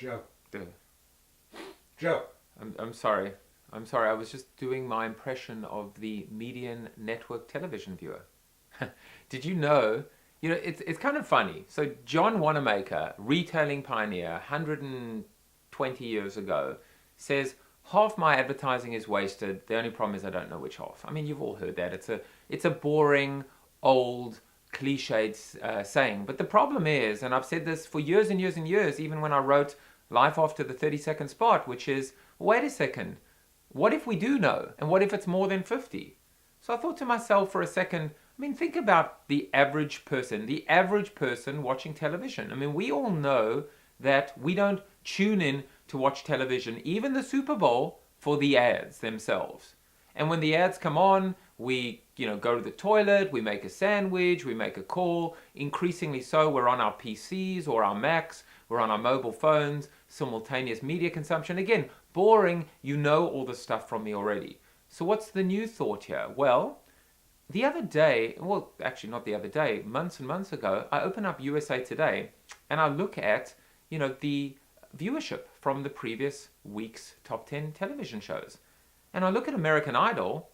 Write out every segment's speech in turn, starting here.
Joe. The, Joe. I'm sorry. I'm sorry. I was just doing my impression of the median network television viewer. Did you know? It's kind of funny. So John Wanamaker, retailing pioneer, 120 years ago, says half my advertising is wasted. The only problem is I don't know which half. I mean, you've all heard that. It's a boring, old, cliched saying. But the problem is, and I've said this for years and years and years, even when I wrote Life After the 30-Second Spot, which is, wait a second, what if we do know? And what if it's more than 50? So I thought to myself for a second, I mean, think about the average person watching television. I mean, we all know that we don't tune in to watch television, even the Super Bowl, for the ads themselves. And when the ads come on, we go to the toilet, we make a sandwich, we make a call. Increasingly so, we're on our PCs or our Macs, we're on our mobile phones, simultaneous media consumption. Again, boring, you know all the stuff from me already. So what's the new thought here? Well, the other day, well, actually not the other day, months and months ago, I open up USA Today and I look at, the viewership from the previous week's top 10 television shows. And I look at American Idol,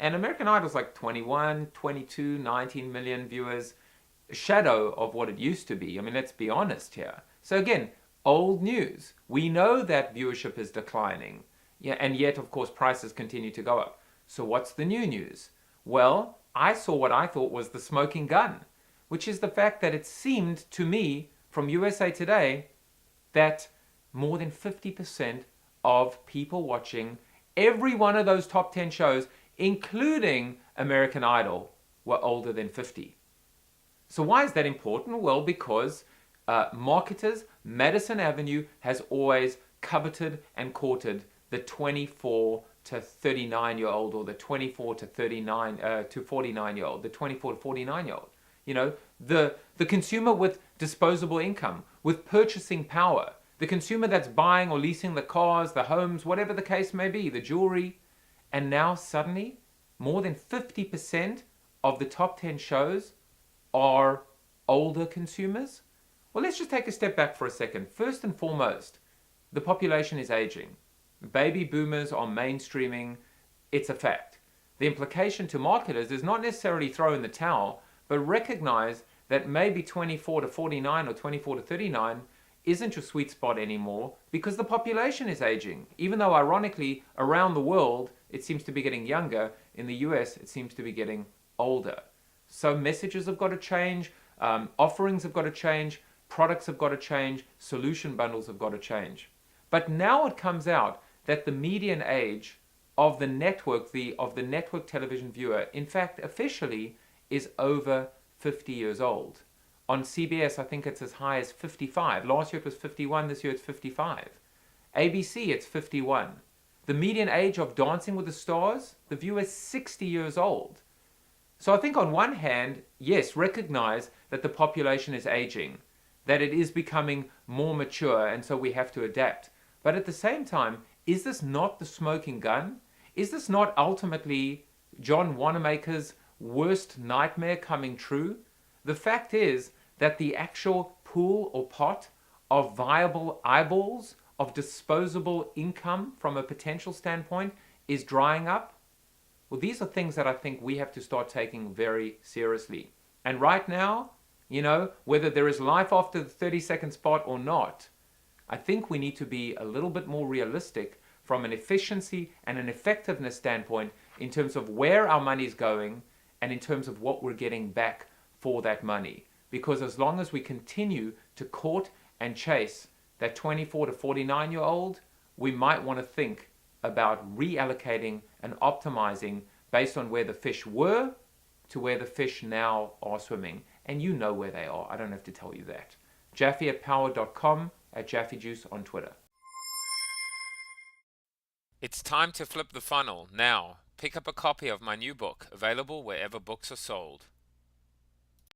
and American Idol's like 21, 22, 19 million viewers, a shadow of what it used to be. I mean, let's be honest here. So again, old news. We know that viewership is declining. Yeah, and yet, of course, prices continue to go up. So what's the new news? Well, I saw what I thought was the smoking gun, which is the fact that it seemed to me from USA Today that more than 50% of people watching every one of those top 10 shows, including American Idol, were older than 50. So why is that important? Well, because marketers, Madison Avenue has always coveted and courted the 24 to 39-year-old or the 24 to 39 to 49-year-old, the 24 to 49-year-old. The consumer with disposable income, with purchasing power, the consumer that's buying or leasing the cars, the homes, whatever the case may be, the jewelry. And now suddenly, more than 50% of the top 10 shows are older consumers. Well, let's just take a step back for a second. First and foremost, the population is aging. Baby boomers are mainstreaming. It's a fact. The implication to marketers is not necessarily throw in the towel, but recognize that maybe 24 to 49 or 24 to 39 isn't your sweet spot anymore because the population is aging. Even though ironically, around the world, it seems to be getting younger. In the US, it seems to be getting older. So messages have got to change, offerings have got to change, products have got to change, solution bundles have got to change. But now it comes out that the median age of the network, of the network television viewer, in fact, officially is over 50 years old. On CBS, I think it's as high as 55. Last year it was 51, this year it's 55. ABC, it's 51. The median age of Dancing with the Stars, the viewer is 60 years old. So I think on one hand, yes, recognize that the population is aging, that it is becoming more mature, and so we have to adapt. But at the same time, is this not the smoking gun? Is this not ultimately John Wanamaker's worst nightmare coming true? The fact is that the actual pool or pot of viable eyeballs, of disposable income from a potential standpoint, is drying up. Well, these are things that I think we have to start taking very seriously. And right now, whether there is life after the 30-second spot or not, I think we need to be a little bit more realistic from an efficiency and an effectiveness standpoint in terms of where our money is going and in terms of what we're getting back for that money. Because as long as we continue to court and chase that 24 to 49-year-old, we might want to think about reallocating and optimizing based on where the fish were to where the fish now are swimming. And you know where they are. I don't have to tell you that. Jaffe@power.com, @JaffeJuice on Twitter. It's time to flip the funnel now. Pick up a copy of my new book, available wherever books are sold.